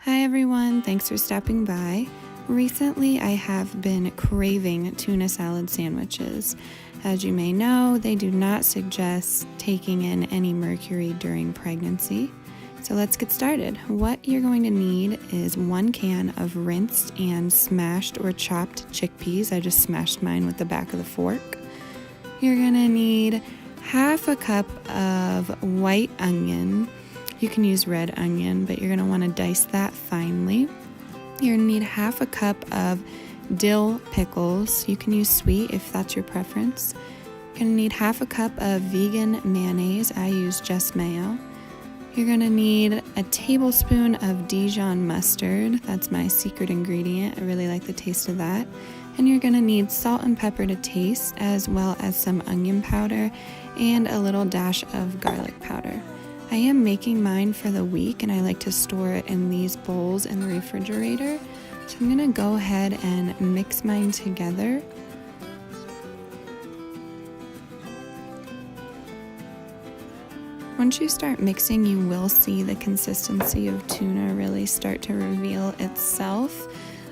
Hi everyone, thanks for stopping by. Recently I have been craving tuna salad sandwiches. As you may know, they do not suggest taking in any mercury during pregnancy. So let's get started. What you're going to need is 1 can of rinsed and smashed or chopped chickpeas. I just smashed mine with the back of the fork. You're going to need half a cup of white onion. You can use red onion, but you're going to want to dice that finely. You're going to need half a cup of dill pickles. You can use sweet if that's your preference. You're going to need half a cup of vegan mayonnaise. I use just mayo. You're going to need a tablespoon of Dijon mustard. That's my secret ingredient. I really like the taste of that. And you're going to need salt and pepper to taste, as well as some onion powder and a little dash of garlic powder. I am making mine for the week and I like to store it in these bowls in the refrigerator. So I'm going to go ahead and mix mine together. Once you start mixing, you will see the consistency of tuna really start to reveal itself.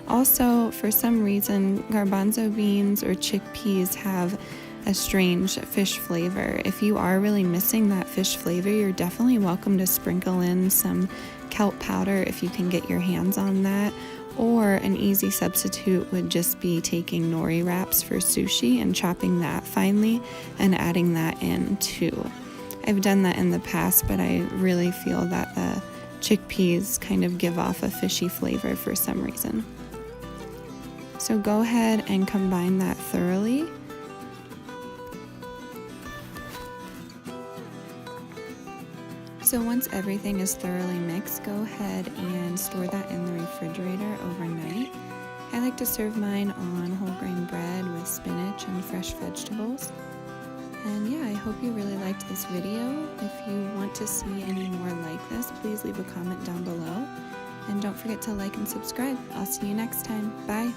Also, for some reason, garbanzo beans or chickpeas have a strange fish flavor. If you are really missing that fish flavor, you're definitely welcome to sprinkle in some kelp powder if you can get your hands on that. Or an easy substitute would just be taking nori wraps for sushi and chopping that finely and adding that in too. I've done that in the past, but I really feel that the chickpeas kind of give off a fishy flavor for some reason. So go ahead and combine that thoroughly. So once everything is thoroughly mixed, go ahead and store that in the refrigerator overnight. I like to serve mine on whole grain bread with spinach and fresh vegetables. And yeah, I hope you really liked this video. If you want to see any more like this, please leave a comment down below. And don't forget to like and subscribe. I'll see you next time. Bye.